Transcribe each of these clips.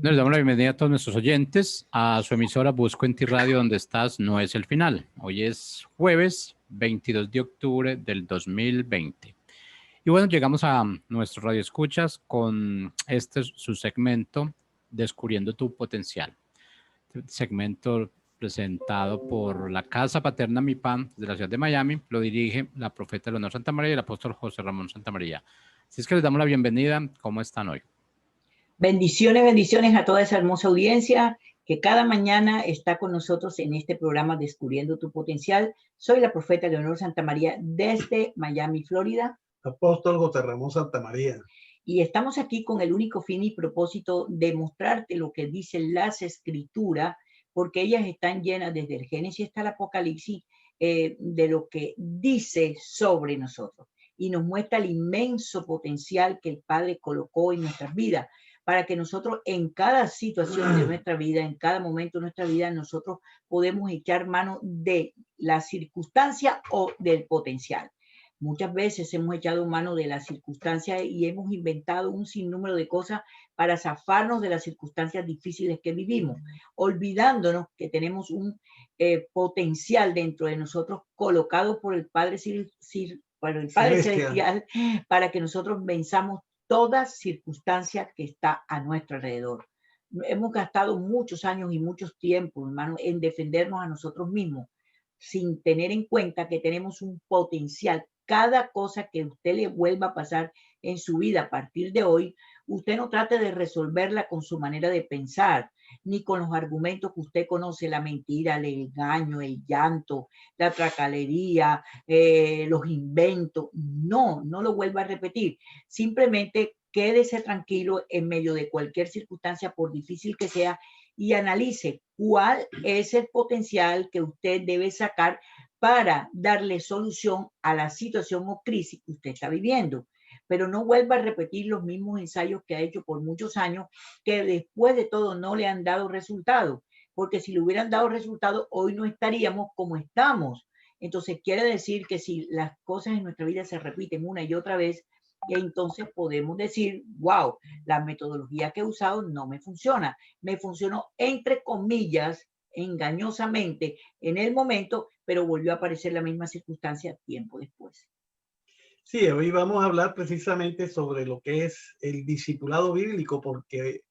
Nos damos la bienvenida a todos nuestros oyentes a su emisora Busco en Ti Radio, donde estás, no es el final. Hoy es jueves 22 de octubre del 2020. Y bueno, llegamos a nuestros radioescuchas con su segmento, Descubriendo tu Potencial. Este segmento presentado por la Casa Paterna MIPAM de la ciudad de Miami, lo dirige la profeta Leonor Santamaría y el apóstol José Ramón Santamaría. Así es que les damos la bienvenida. ¿Cómo están hoy? Bendiciones, bendiciones a toda esa hermosa audiencia que cada mañana está con nosotros en este programa Descubriendo tu Potencial. Soy la profeta Leonor Santamaría desde Miami, Florida. Apóstol José Ramón Santamaría. Y estamos aquí con el único fin y propósito de mostrarte lo que dicen las escrituras, porque ellas están llenas desde el Génesis hasta el Apocalipsis de lo que dice sobre nosotros. Y nos muestra el inmenso potencial que el Padre colocó en nuestras vidas, para que nosotros en cada situación de nuestra vida, en cada momento de nuestra vida, nosotros podemos echar mano de la circunstancia o del potencial. Muchas veces hemos echado mano de las circunstancias y hemos inventado un sinnúmero de cosas para zafarnos de las circunstancias difíciles que vivimos, olvidándonos que tenemos un potencial dentro de nosotros colocado por el Padre Celestial para que nosotros venzamos toda circunstancia que está a nuestro alrededor. Hemos gastado muchos años y muchos tiempos, hermano, en defendernos a nosotros mismos, sin tener en cuenta que tenemos un potencial. Cada cosa que usted le vuelva a pasar en su vida a partir de hoy, usted no trate de resolverla con su manera de pensar, ni con los argumentos que usted conoce, la mentira, el engaño, el llanto, la tracalería, los inventos. No lo vuelva a repetir. Simplemente quédese tranquilo en medio de cualquier circunstancia, por difícil que sea, y analice cuál es el potencial que usted debe sacar para darle solución a la situación o crisis que usted está viviendo. Pero no vuelva a repetir los mismos ensayos que ha hecho por muchos años, que después de todo no le han dado resultado, porque si le hubieran dado resultado, hoy no estaríamos como estamos. Entonces quiere decir que si las cosas en nuestra vida se repiten una y otra vez, entonces podemos decir, wow, la metodología que he usado no me funciona. Me funcionó entre comillas, engañosamente en el momento, pero volvió a aparecer la misma circunstancia tiempo después. Sí, hoy vamos a hablar precisamente sobre lo que es el discipulado bíblico, porque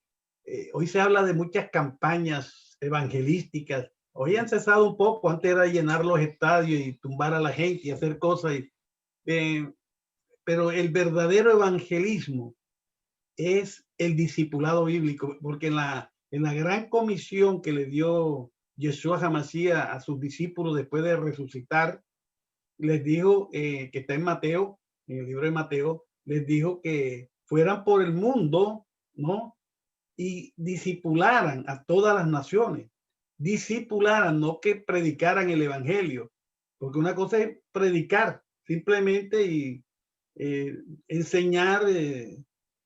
hoy se habla de muchas campañas evangelísticas. Hoy han cesado un poco, antes era llenar los estadios y tumbar a la gente y hacer cosas. Pero el verdadero evangelismo es el discipulado bíblico, porque en la gran comisión que le dio Yeshua HaMashiach a sus discípulos después de resucitar, les dijo, que está en Mateo, en el libro de Mateo, les dijo que fueran por el mundo, ¿no? Y discipularan a todas las naciones. Discipularan, no que predicaran el evangelio, porque una cosa es predicar simplemente y enseñar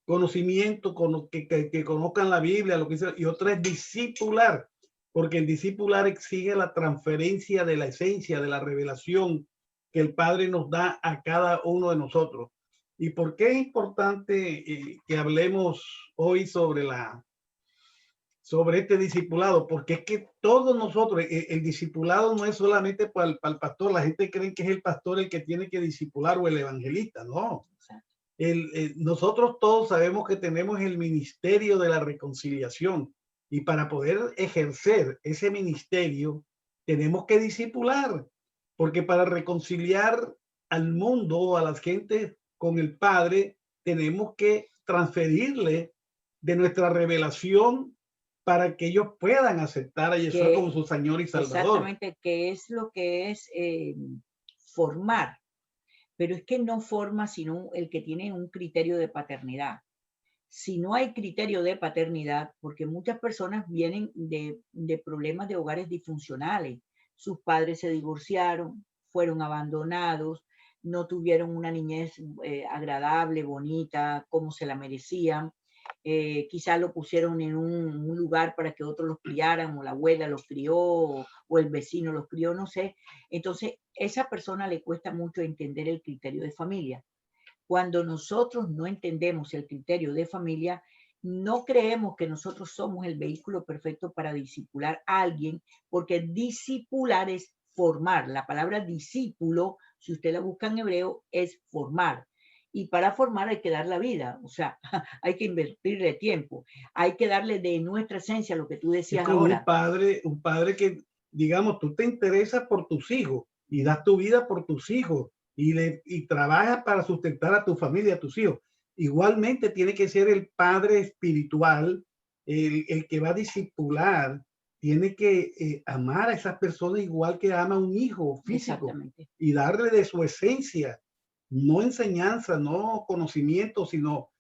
conocimiento, que conozcan la Biblia, lo que sea, y otra es discipular, porque el discipular exige la transferencia de la esencia, de la revelación que el Padre nos da a cada uno de nosotros. ¿Y por qué es importante que hablemos hoy sobre este discipulado? Porque es que todos nosotros, el discipulado no es solamente para el pastor. La gente cree que es el pastor el que tiene que discipular o el evangelista. No. Nosotros todos sabemos que tenemos el ministerio de la reconciliación, y para poder ejercer ese ministerio tenemos que discipular, porque para reconciliar al mundo, a las gentes con el Padre, tenemos que transferirle de nuestra revelación para que ellos puedan aceptar a Yeshua como su Señor y Salvador. Exactamente, que es lo que es formar. Pero es que no forma sino el que tiene un criterio de paternidad. Si no hay criterio de paternidad, porque muchas personas vienen de problemas de hogares disfuncionales, sus padres se divorciaron, fueron abandonados, no tuvieron una niñez agradable, bonita, como se la merecían. Quizás lo pusieron en un lugar para que otros los criaran, o la abuela los crió, o el vecino los crió, no sé. Entonces, a esa persona le cuesta mucho entender el criterio de familia. Cuando nosotros no entendemos el criterio de familia, no creemos que nosotros somos el vehículo perfecto para discipular a alguien, porque discipular es formar. La palabra discípulo, si usted la busca en hebreo, es formar. Y para formar hay que dar la vida, o sea, hay que invertirle tiempo, hay que darle de nuestra esencia lo que tú Es decías como ahora. un padre que, digamos, tú te interesas por tus hijos y das tu vida por tus hijos y trabajas para sustentar a tu familia, a tus hijos. Igualmente tiene que ser el padre espiritual, el que va a discipular, tiene que amar a esas personas igual que ama a un hijo físico Exactamente. y darle de su esencia, no enseñanza, no conocimiento, sino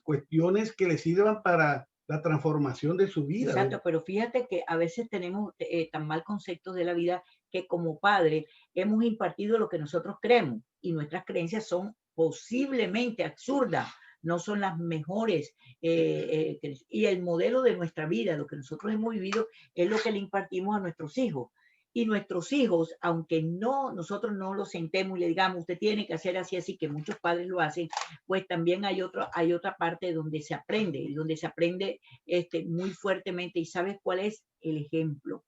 cuestiones que le sirvan para la transformación de su vida. Exacto, pero fíjate que a veces tenemos tan mal concepto de la vida que como padre hemos impartido lo que nosotros creemos y nuestras creencias son posiblemente absurdas, no son las mejores. Y el modelo de nuestra vida, lo que nosotros hemos vivido, es lo que le impartimos a nuestros hijos. Y nuestros hijos, aunque no nosotros no los sentemos y le digamos, usted tiene que hacer así, así, que muchos padres lo hacen, pues también hay otra parte donde se aprende muy fuertemente. ¿Y sabes cuál es el ejemplo?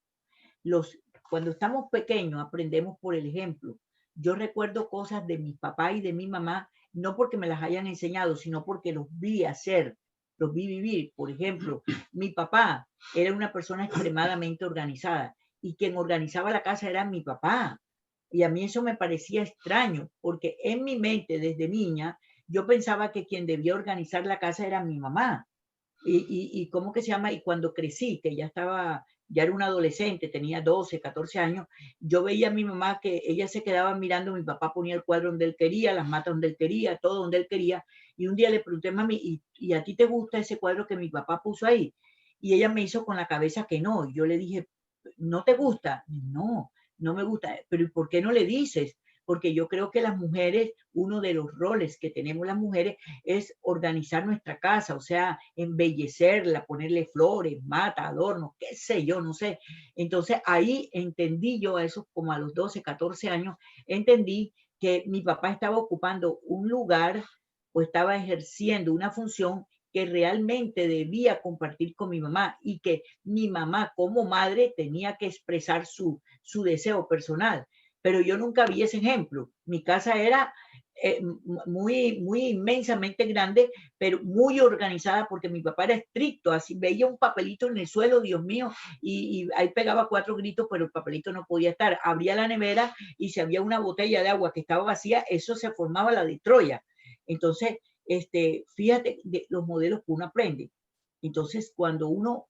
Los, Cuando estamos pequeños aprendemos por el ejemplo. Yo recuerdo cosas de mi papá y de mi mamá, no porque me las hayan enseñado, sino porque los vi hacer, los vi vivir. Por ejemplo, mi papá era una persona extremadamente organizada y quien organizaba la casa era mi papá. Y a mí eso me parecía extraño, porque en mi mente desde niña yo pensaba que quien debía organizar la casa era mi mamá. Y ¿cómo que se llama? Y cuando crecí, que ya era una adolescente, tenía 12, 14 años, yo veía a mi mamá que ella se quedaba mirando, mi papá ponía el cuadro donde él quería, las matas donde él quería, todo donde él quería, y un día le pregunté, mami, ¿y a ti te gusta ese cuadro que mi papá puso ahí? Y ella me hizo con la cabeza que no, y yo le dije, ¿no te gusta? No, no me gusta, pero ¿y por qué no le dices? Porque yo creo que las mujeres, uno de los roles que tenemos las mujeres es organizar nuestra casa, o sea, embellecerla, ponerle flores, mata, adornos, qué sé yo, no sé. Entonces ahí entendí yo a eso como a los 12, 14 años, entendí que mi papá estaba ocupando un lugar o estaba ejerciendo una función que realmente debía compartir con mi mamá y que mi mamá como madre tenía que expresar su deseo personal. Pero yo nunca vi ese ejemplo. Mi casa era muy inmensamente grande, pero muy organizada porque mi papá era estricto, así veía un papelito en el suelo, Dios mío, y ahí pegaba 4 gritos, pero el papelito no podía estar. Abría la nevera y si había una botella de agua que estaba vacía, eso se formaba la de Troya. Entonces, fíjate de los modelos que uno aprende. Entonces, cuando uno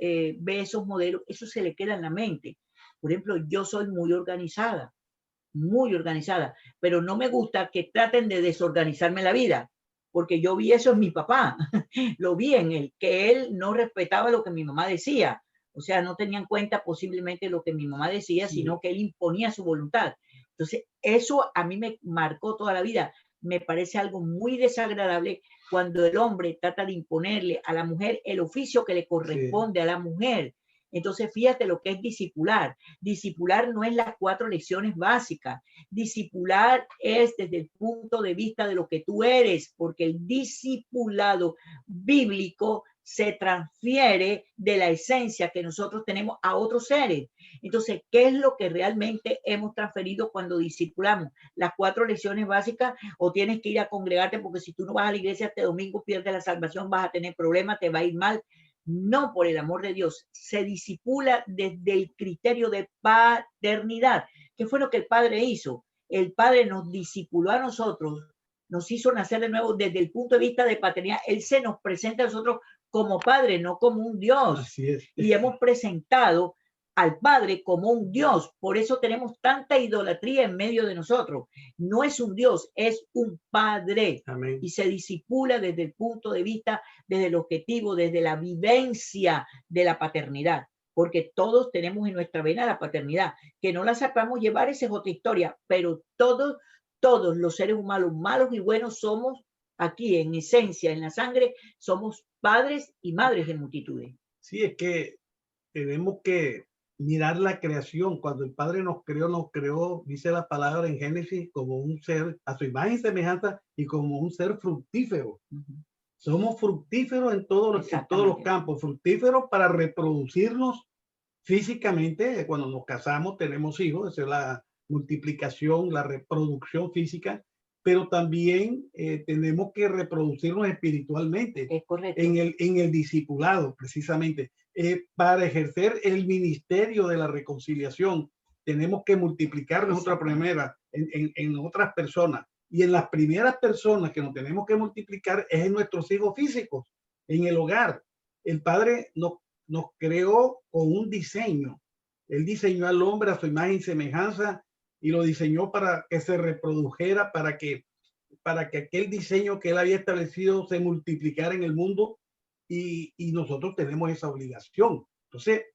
ve esos modelos, eso se le queda en la mente. Por ejemplo, yo soy muy organizada, pero no me gusta que traten de desorganizarme la vida, porque yo vi eso en mi papá, lo vi en él, que él no respetaba lo que mi mamá decía, o sea, no tenía en cuenta posiblemente lo que mi mamá decía, Sí. sino que él imponía su voluntad. Entonces, eso a mí me marcó toda la vida. Me parece algo muy desagradable cuando el hombre trata de imponerle a la mujer el oficio que le corresponde a la mujer. Entonces, fíjate lo que es discipular. Discipular no es las 4 lecciones básicas. Discipular es desde el punto de vista de lo que tú eres, porque el discipulado bíblico se transfiere de la esencia que nosotros tenemos a otros seres. Entonces, ¿qué es lo que realmente hemos transferido cuando discipulamos? Las 4 lecciones básicas, o tienes que ir a congregarte porque si tú no vas a la iglesia este domingo pierdes la salvación, vas a tener problemas, te va a ir mal. No, por el amor de Dios, se disipula desde el criterio de paternidad. ¿Qué fue lo que el Padre hizo? El Padre nos disipuló a nosotros, nos hizo nacer de nuevo desde el punto de vista de paternidad. Él se nos presenta a nosotros como Padre, no como un Dios. Así es. Y hemos presentado al Padre como un Dios. Por eso tenemos tanta idolatría en medio de nosotros. No es un Dios, es un Padre. Amén. Y se disipula desde el punto de vista, desde el objetivo, desde la vivencia de la paternidad. Porque todos tenemos en nuestra vena la paternidad. Que no la sepamos llevar, esa es otra historia. Pero todos los seres humanos, malos y buenos, somos aquí en esencia, en la sangre, somos padres y madres de multitudes. Sí, es que tenemos que mirar la creación. Cuando el Padre nos creó, dice la palabra en Génesis, como un ser a su imagen y semejanza y como un ser fructífero. Somos fructíferos en todos los campos, fructíferos para reproducirnos físicamente. Cuando nos casamos tenemos hijos, esa es la multiplicación, la reproducción física, pero también tenemos que reproducirnos espiritualmente. Es correcto. En el discipulado, precisamente. Para ejercer el ministerio de la reconciliación, tenemos que multiplicarnos otra primera en otras personas. Y en las primeras personas que nos tenemos que multiplicar es en nuestros hijos físicos, en el hogar. El Padre nos creó con un diseño. Él diseñó al hombre a su imagen y semejanza y lo diseñó para que se reprodujera, para que aquel diseño que él había establecido se multiplicara en el mundo, y nosotros tenemos esa obligación. Entonces,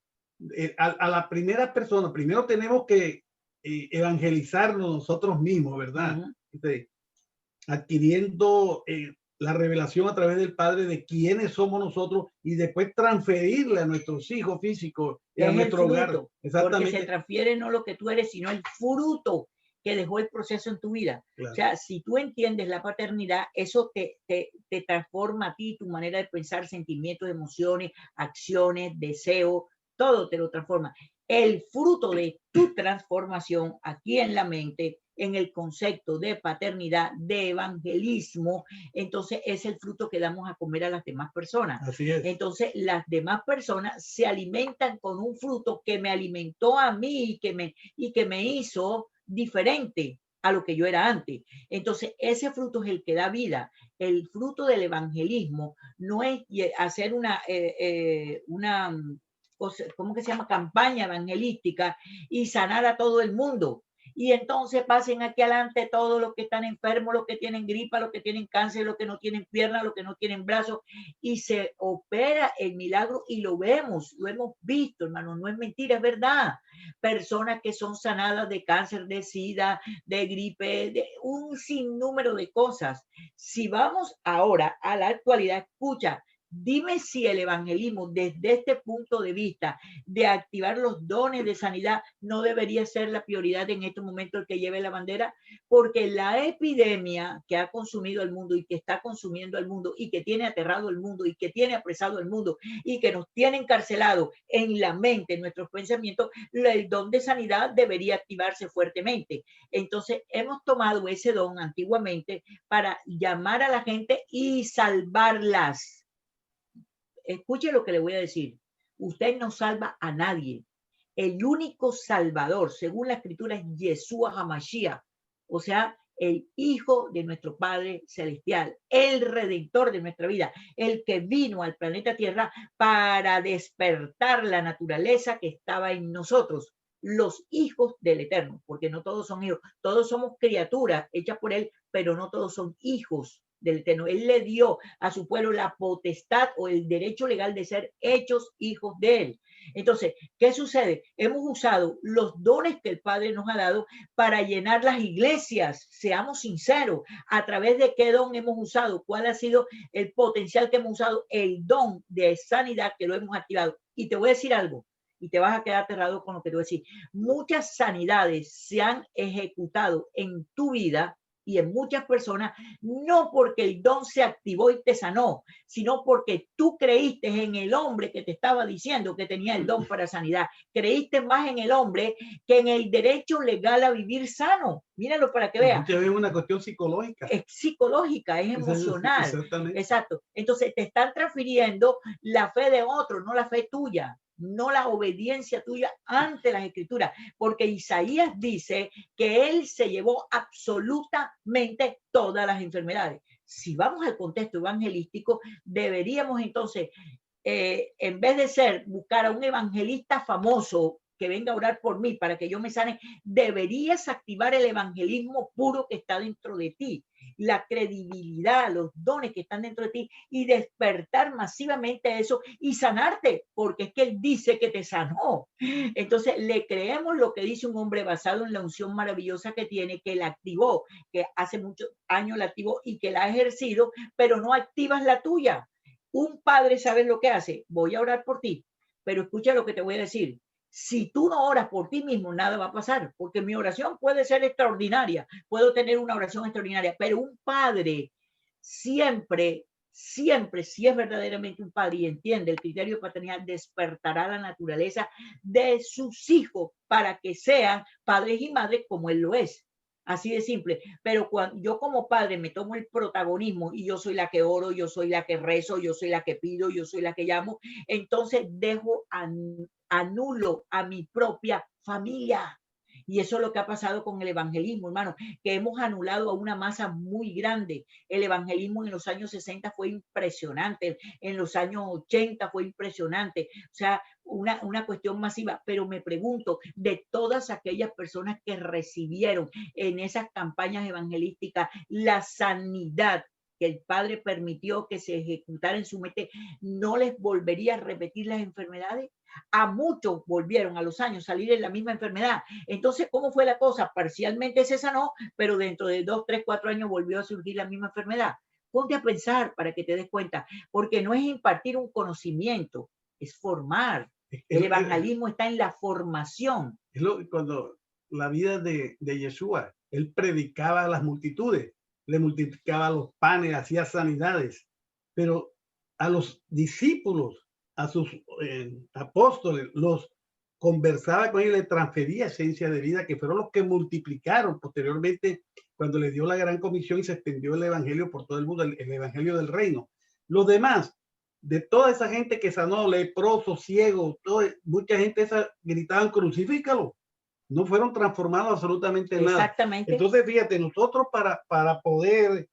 a la primera persona, primero tenemos que evangelizarnos nosotros mismos, ¿verdad? Adquiriendo la revelación a través del Padre de quiénes somos nosotros y después transferirle a nuestros hijos físicos y a nuestro hogar. Exactamente. Porque se transfiere no lo que tú eres, sino el fruto que dejó el proceso en tu vida. Claro. O sea, si tú entiendes la paternidad, eso te transforma a ti, tu manera de pensar, sentimientos, emociones, acciones, deseos, todo te lo transforma. El fruto de tu transformación aquí en la mente, en el concepto de paternidad, de evangelismo, entonces es el fruto que damos a comer a las demás personas. Así es. Entonces las demás personas se alimentan con un fruto que me alimentó a mí y que me hizo diferente a lo que yo era antes. Entonces ese fruto es el que da vida. El fruto del evangelismo no es hacer una ¿cómo que se llama? Campaña evangelística y sanar a todo el mundo. Y entonces pasen aquí adelante todos los que están enfermos, los que tienen gripa, los que tienen cáncer, los que no tienen piernas, los que no tienen brazos, y se opera el milagro y lo vemos, lo hemos visto, hermano, no es mentira, es verdad. Personas que son sanadas de cáncer, de sida, de gripe, de un sinnúmero de cosas. Si vamos ahora a la actualidad, escucha, dime si el evangelismo desde este punto de vista de activar los dones de sanidad no debería ser la prioridad en este momento el que lleve la bandera, porque la epidemia que ha consumido el mundo y que está consumiendo el mundo y que tiene aterrado el mundo y que tiene apresado el mundo y que nos tiene encarcelados en la mente, en nuestros pensamientos, el don de sanidad debería activarse fuertemente. Entonces hemos tomado ese don antiguamente para llamar a la gente y salvarlas. Escuche lo que le voy a decir. Usted no salva a nadie. El único salvador, según la escritura, es Yeshua HaMashiach, o sea, el Hijo de nuestro Padre Celestial, el Redentor de nuestra vida, el que vino al planeta Tierra para despertar la naturaleza que estaba en nosotros, los hijos del Eterno, porque no todos son hijos, todos somos criaturas hechas por Él, pero no todos son hijos del Eterno. Él le dio a su pueblo la potestad o el derecho legal de ser hechos hijos de Él. Entonces, ¿qué sucede? Hemos usado los dones que el Padre nos ha dado para llenar las iglesias. Seamos sinceros, ¿a través de qué don hemos usado? ¿Cuál ha sido el potencial que hemos usado? El don de sanidad que lo hemos activado. Y te voy a decir algo, y te vas a quedar aterrado con lo que te voy a decir. Muchas sanidades se han ejecutado en tu vida y en muchas personas, no porque el don se activó y te sanó, sino porque tú creíste en el hombre que te estaba diciendo que tenía el don para sanidad. Creíste más en el hombre que en el derecho legal a vivir sano. Míralo para que veas. Es una cuestión psicológica. Es psicológica, es emocional. Exactamente. Exacto. Entonces te están transfiriendo la fe de otro, no la fe tuya, no la obediencia tuya ante las escrituras, porque Isaías dice que él se llevó absolutamente todas las enfermedades. Si vamos al contexto evangelístico, deberíamos entonces, en vez de buscar a un evangelista famoso que venga a orar por mí para que yo me sane, deberías activar el evangelismo puro que está dentro de ti, la credibilidad, los dones que están dentro de ti y despertar masivamente eso y sanarte, porque es que él dice que te sanó. Entonces le creemos lo que dice un hombre basado en la unción maravillosa que tiene, que la activó, que hace muchos años la activó y que la ha ejercido, pero no activas la tuya. Un padre, ¿sabes lo que hace? Voy a orar por ti, pero escucha lo que te voy a decir. Si tú no oras por ti mismo, nada va a pasar, porque mi oración puede ser extraordinaria, puedo tener una oración extraordinaria, pero un padre siempre, siempre, si es verdaderamente un padre y entiende el criterio de paternidad, despertará la naturaleza de sus hijos para que sean padres y madres como él lo es. Así de simple. Pero cuando yo como padre me tomo el protagonismo y yo soy la que oro, yo soy la que rezo, yo soy la que pido, yo soy la que llamo, entonces dejo anulo a mi propia familia. Y eso es lo que ha pasado con el evangelismo, hermano, que hemos anulado a una masa muy grande. El evangelismo en los años 60 fue impresionante, en los años 80 fue impresionante, o sea, una cuestión masiva. Pero me pregunto, de todas aquellas personas que recibieron en esas campañas evangelísticas la sanidad que el Padre permitió que se ejecutara en su mente, ¿no les volvería a repetir las enfermedades? A muchos volvieron a los años a salir en la misma enfermedad. Entonces, ¿cómo fue la cosa? Parcialmente se sanó, pero dentro de 2, 3, 4 años volvió a surgir la misma enfermedad. Ponte a pensar para que te des cuenta, porque no es impartir un conocimiento, es formar. El evangelismo está en la formación. Cuando la vida de Yeshua, él predicaba a las multitudes, le multiplicaba los panes, hacía sanidades, pero a los discípulos, a sus apóstoles, los conversaba con ellos, le transfería esencia de vida, que fueron los que multiplicaron posteriormente cuando le dio la gran comisión y se extendió el evangelio por todo el mundo, el evangelio del reino. Los demás, de toda esa gente que sanó, leprosos, ciegos, mucha gente esa gritaban crucifícalo, no fueron transformados absolutamente en nada. Exactamente. Entonces, fíjate, nosotros para poder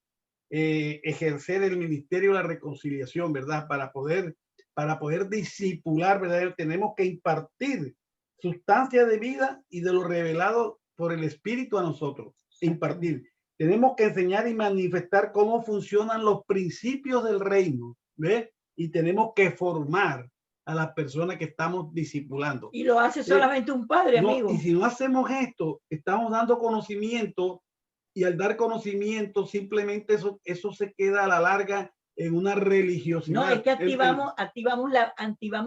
ejercer el ministerio de la reconciliación, ¿verdad? Para poder discipular, ¿verdad? Tenemos que impartir sustancia de vida y de lo revelado por el Espíritu a nosotros. Impartir. Tenemos que enseñar y manifestar cómo funcionan los principios del reino, ¿ves? Y tenemos que formar a las personas que estamos discipulando. Y lo hace solamente un padre, amigo. Y si no hacemos esto, estamos dando conocimiento, y al dar conocimiento, simplemente eso se queda a la larga en una religiosidad. No, es que activamos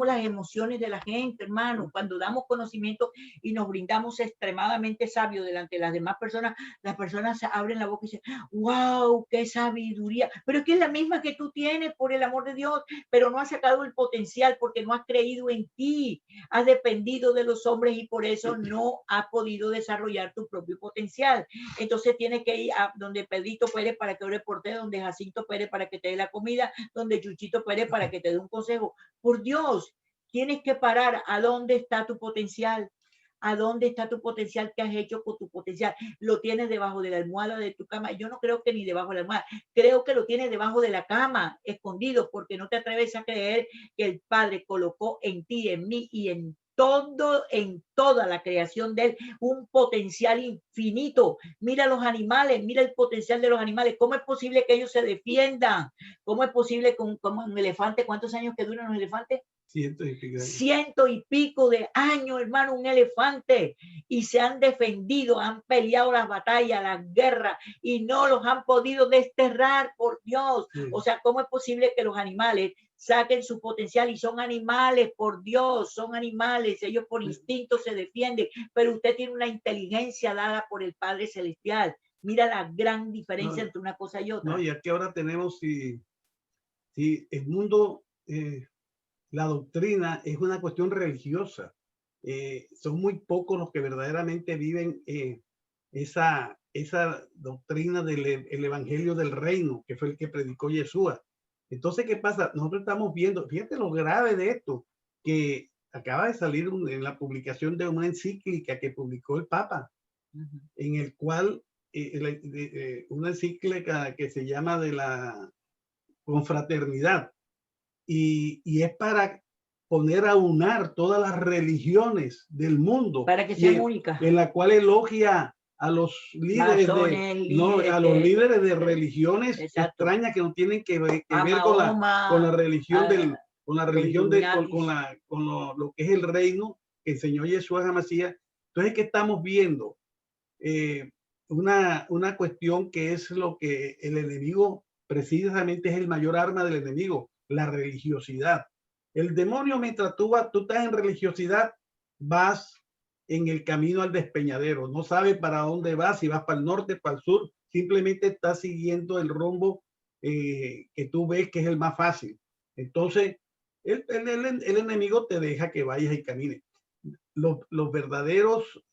las emociones de la gente, hermano. Cuando damos conocimiento y nos brindamos extremadamente sabios delante de las demás personas, las personas se abren la boca y dicen, wow, qué sabiduría. Pero es que es la misma que tú tienes, por el amor de Dios, pero no has sacado el potencial porque no has creído en ti. Has dependido de los hombres y por eso no has podido desarrollar tu propio potencial. Entonces tienes que ir a donde Pedrito Pérez para que ore por ti, donde Jacinto Pérez para que te dé la comida, donde Chuchito Pérez para que te dé un consejo. Por Dios, tienes que parar. ¿A dónde está tu potencial? ¿A dónde está tu potencial? ¿Qué has hecho con tu potencial? ¿Lo tienes debajo de la almohada de tu cama? Yo no creo que ni debajo de la almohada. Creo que lo tienes debajo de la cama, escondido, porque no te atreves a creer que el Padre colocó en ti, en mí y en toda la creación de él, un potencial infinito. Mira los animales, mira el potencial de los animales. ¿Cómo es posible que ellos se defiendan? ¿Cómo es posible como un elefante? ¿Cuántos años que duran los elefantes? 100 y pico de años, hermano, un elefante, y se han defendido, han peleado las batallas, las guerras, y no los han podido desterrar, por Dios. O sea, ¿cómo es posible que los animales saquen su potencial? Y son animales, por Dios, son animales, ellos por instinto se defienden, pero usted tiene una inteligencia dada por el Padre Celestial. Mira la gran diferencia entre una cosa y otra. No, y aquí ahora tenemos, si el mundo, la doctrina es una cuestión religiosa. Son muy pocos los que verdaderamente viven esa doctrina del evangelio del reino, que fue el que predicó Yeshua. Entonces, ¿qué pasa? Nosotros estamos viendo, fíjate lo grave de esto, que acaba de salir en la publicación de una encíclica que publicó el Papa, en el cual una encíclica que se llama de la confraternidad, y es para poner a unar todas las religiones del mundo, para que sean únicas, en la cual elogia a los líderes los líderes de religiones extrañas que no tienen que ver con la religión con lo que es el reino que enseñó Yeshua HaMashiach. Entonces, ¿qué estamos viendo? Una cuestión que es lo que el enemigo precisamente es el mayor arma del enemigo, la religiosidad. El demonio, mientras tú estás en religiosidad, vas en el camino al despeñadero, no sabes para dónde vas, si vas para el norte, para el sur, simplemente estás siguiendo el rumbo que tú ves que es el más fácil. Entonces, el enemigo te deja que vayas y camines. Los verdaderos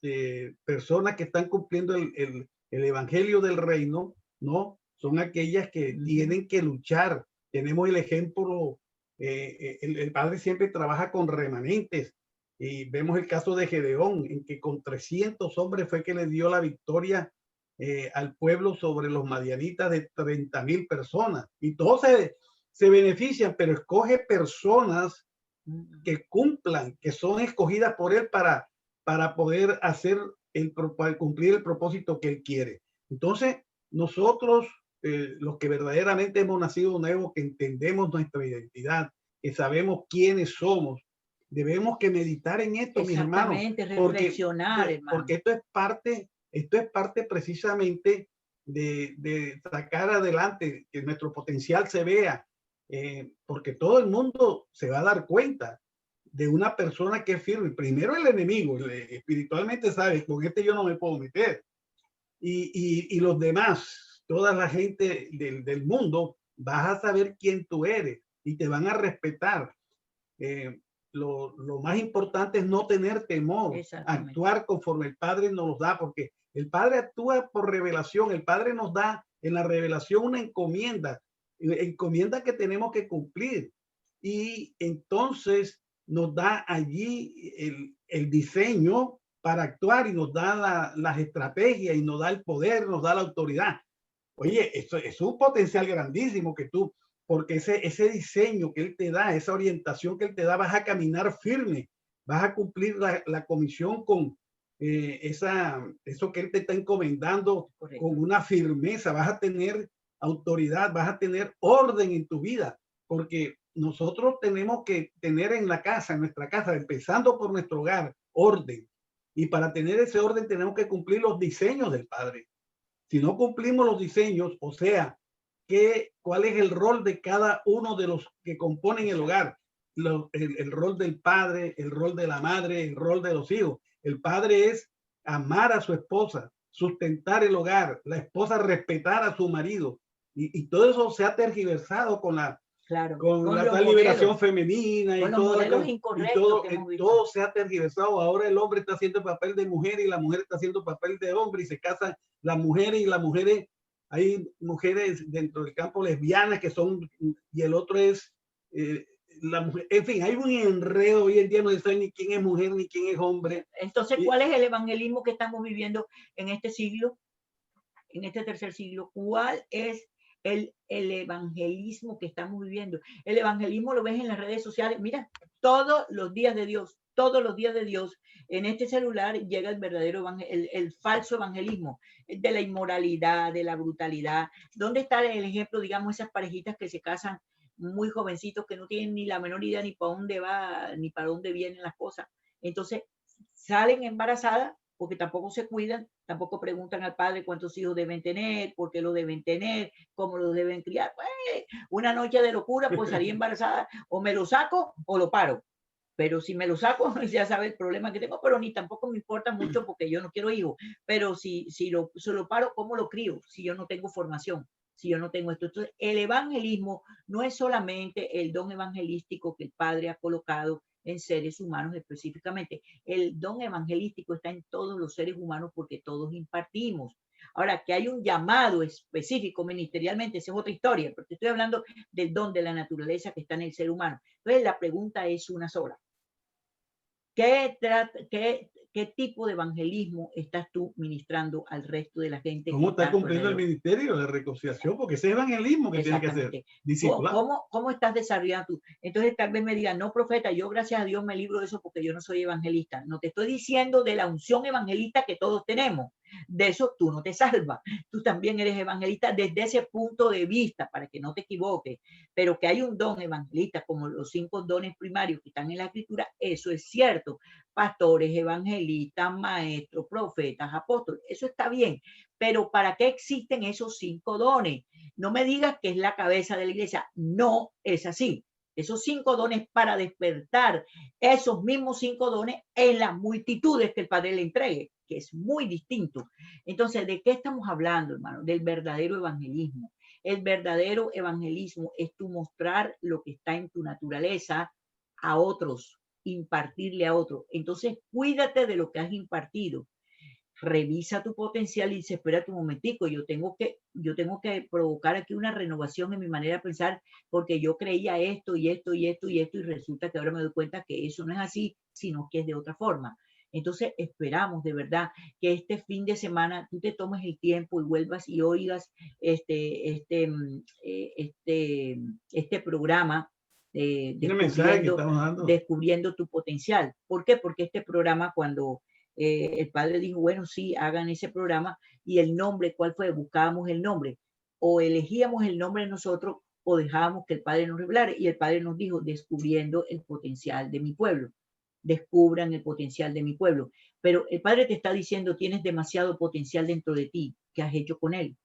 personas que están cumpliendo el evangelio del reino, ¿no? Son aquellas que tienen que luchar. Tenemos el ejemplo, el Padre siempre trabaja con remanentes y vemos el caso de Gedeón, en que con 300 hombres fue que le dio la victoria al pueblo sobre los madianitas de 30,000 personas. Y todos se benefician, pero escoge personas que cumplan, que son escogidas por él para poder hacer para cumplir el propósito que él quiere. Entonces, nosotros, los que verdaderamente hemos nacido nuevos, que entendemos nuestra identidad, que sabemos quiénes somos, debemos que meditar en esto, mis hermanos. Reflexionar, hermano. Porque esto es parte precisamente de sacar adelante, que nuestro potencial se vea, porque todo el mundo se va a dar cuenta de una persona que es firme. Primero el enemigo, espiritualmente sabe, con este yo no me puedo meter. Y los demás, toda la gente del mundo, vas a saber quién tú eres y te van a respetar. Lo más importante es no tener temor, actuar conforme el Padre nos los da, porque el Padre actúa por revelación. El Padre nos da en la revelación una encomienda que tenemos que cumplir. Y entonces nos da allí el diseño para actuar y nos da las estrategias y nos da el poder, nos da la autoridad. Oye, esto es un potencial grandísimo que tú, porque ese diseño que él te da, esa orientación que él te da, vas a caminar firme, vas a cumplir la comisión con eso que él te está encomendando. Correcto. Con una firmeza, vas a tener autoridad, vas a tener orden en tu vida, porque nosotros tenemos que tener en la casa, en nuestra casa, empezando por nuestro hogar, orden. Y para tener ese orden tenemos que cumplir los diseños del Padre. Si no cumplimos los diseños, o sea, ¿cuál es el rol de cada uno de los que componen el hogar? El rol del padre, el rol de la madre, el rol de los hijos. El padre es amar a su esposa, sustentar el hogar, la esposa respetar a su marido. Y todo eso se ha tergiversado con la liberación femenina y todo se ha tergiversado. Ahora el hombre está haciendo papel de mujer y la mujer está haciendo papel de hombre y se casan las mujeres y las mujeres. Hay mujeres dentro del campo lesbianas que son, y el otro es la mujer. En fin, hay un enredo hoy en día, no se sabe ni quién es mujer ni quién es hombre. Entonces, ¿cuál es el evangelismo que estamos viviendo en este siglo, en este tercer siglo? ¿Cuál es el evangelismo que estamos viviendo? El evangelismo lo ves en las redes sociales. Mira, todos los días de Dios, en este celular llega el verdadero el falso evangelismo de la inmoralidad, de la brutalidad. ¿Dónde está el ejemplo, digamos, esas parejitas que se casan muy jovencitos, que no tienen ni la menor idea ni para dónde va, ni para dónde vienen las cosas? Entonces salen embarazadas porque tampoco se cuidan, tampoco preguntan al padre cuántos hijos deben tener, por qué lo deben tener, cómo lo deben criar. Pues, una noche de locura, pues salí embarazada, o me lo saco o lo paro. Pero si me lo saco, ya sabe el problema que tengo, pero ni tampoco me importa mucho porque yo no quiero hijos. Pero si lo paro, ¿cómo lo crío? Si yo no tengo formación, si yo no tengo esto. Entonces, el evangelismo no es solamente el don evangelístico que el Padre ha colocado en seres humanos específicamente. El don evangelístico está en todos los seres humanos porque todos impartimos. Ahora, que hay un llamado específico ministerialmente, esa es otra historia, porque estoy hablando del don de la naturaleza que está en el ser humano. Entonces, la pregunta es una sola. ¿Qué tipo de evangelismo estás tú ministrando al resto de la gente? ¿Cómo está cumpliendo el ministerio de reconciliación? Porque ese evangelismo que tiene que hacer. ¿Cómo estás desarrollando tú? Entonces tal vez me digan, no, profeta, yo gracias a Dios me libro de eso porque yo no soy evangelista. No te estoy diciendo de la unción evangelista que todos tenemos. De eso tú no te salvas. Tú también eres evangelista desde ese punto de vista, para que no te equivoques. Pero que hay un don evangelista, como los 5 dones primarios que están en la Escritura, eso es cierto. Pastores, evangelistas, maestros, profetas, apóstoles, eso está bien. Pero ¿para qué existen esos 5 dones? No me digas que es la cabeza de la iglesia. No es así. esos 5 dones para despertar esos mismos 5 dones en las multitudes que el Padre le entregue, que es muy distinto. Entonces, ¿de qué estamos hablando, hermano? Del verdadero evangelismo. El verdadero evangelismo es tu mostrar lo que está en tu naturaleza a otros, impartirle a otros. Entonces, cuídate de lo que has impartido. Revisa tu potencial y dice, espérate un momentico, yo tengo que provocar aquí una renovación en mi manera de pensar, porque yo creía esto y esto y esto y esto, y resulta que ahora me doy cuenta que eso no es así, sino que es de otra forma. Entonces esperamos de verdad que este fin de semana tú te tomes el tiempo y vuelvas y oigas este programa descubriendo tu potencial. ¿Por qué? Porque este programa, cuando el Padre dijo, bueno, sí, hagan ese programa, y el nombre, ¿cuál fue? Buscábamos el nombre, o elegíamos el nombre nosotros, o dejábamos que el Padre nos revelara, y el Padre nos dijo, descubriendo el potencial de mi pueblo. Descubran el potencial de mi pueblo. Pero el Padre te está diciendo, tienes demasiado potencial dentro de ti. ¿Qué has hecho con él?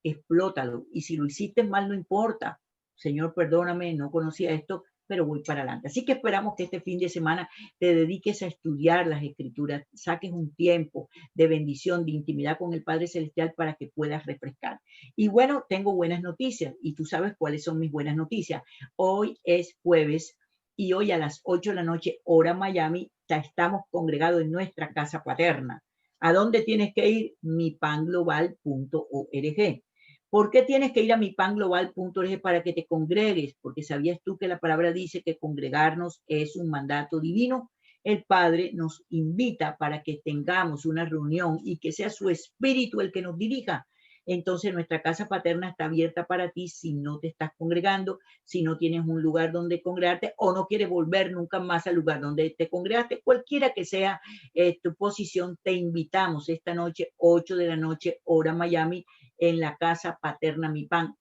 Explótalo. Y si lo hiciste mal, no importa. Señor, perdóname, no conocía esto, pero voy para adelante. Así que esperamos que este fin de semana te dediques a estudiar las Escrituras, saques un tiempo de bendición, de intimidad con el Padre Celestial para que puedas refrescar. Y bueno, tengo buenas noticias, y tú sabes cuáles son mis buenas noticias. Hoy es jueves, y hoy a las 8 de la noche, hora Miami, ya estamos congregados en nuestra casa paterna. ¿A dónde tienes que ir? mipanglobal.org. ¿Por qué tienes que ir a mipanglobal.org para que te congregues? Porque ¿sabías tú que la palabra dice que congregarnos es un mandato divino? El Padre nos invita para que tengamos una reunión y que sea su Espíritu el que nos dirija. Entonces nuestra casa paterna está abierta para ti si no te estás congregando, si no tienes un lugar donde congregarte o no quieres volver nunca más al lugar donde te congregaste. Cualquiera que sea tu posición, te invitamos esta noche, 8 de la noche, hora Miami, en la casa paterna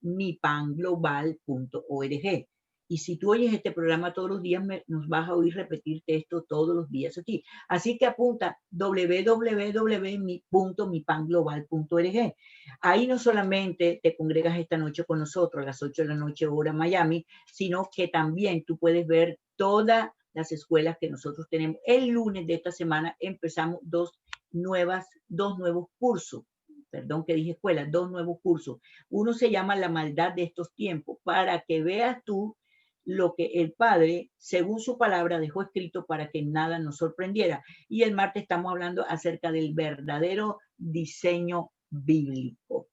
mipanglobal.org. Y si tú oyes este programa todos los días, nos vas a oír repetirte esto todos los días aquí. Así que apunta www.mipanglobal.org. Ahí no solamente te congregas esta noche con nosotros a las 8 de la noche, hora Miami, sino que también tú puedes ver todas las escuelas que nosotros tenemos. El lunes de esta semana empezamos dos nuevos cursos. Perdón que dije escuela, 2 nuevos cursos. Uno se llama La maldad de estos tiempos, para que veas tú lo que el Padre, según su palabra, dejó escrito para que nada nos sorprendiera. Y el martes estamos hablando acerca del verdadero diseño bíblico.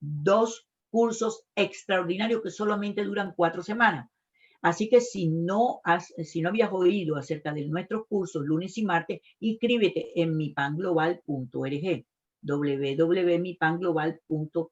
2 cursos extraordinarios que solamente duran 4 semanas. Así que si no habías oído acerca de nuestros cursos lunes y martes, inscríbete en mipanglobal.org, www.mipanglobal.org,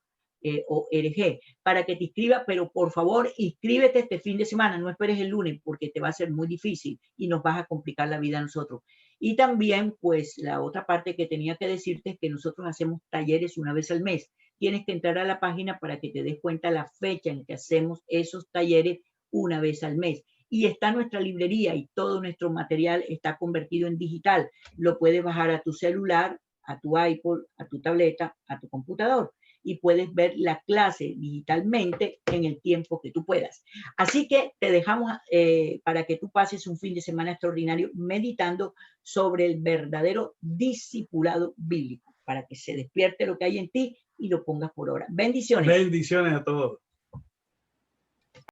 para que te inscribas, pero por favor inscríbete este fin de semana, no esperes el lunes porque te va a ser muy difícil y nos vas a complicar la vida a nosotros. Y también, pues, la otra parte que tenía que decirte es que nosotros hacemos talleres una vez al mes. Tienes que entrar a la página para que te des cuenta la fecha en que hacemos esos talleres una vez al mes. Y está nuestra librería y todo nuestro material está convertido en digital. Lo puedes bajar a tu celular, a tu iPod, a tu tableta, a tu computador, y puedes ver la clase digitalmente en el tiempo que tú puedas. Así que te dejamos para que tú pases un fin de semana extraordinario meditando sobre el verdadero discipulado bíblico, para que se despierte lo que hay en ti y lo pongas por obra. Bendiciones. Bendiciones a todos.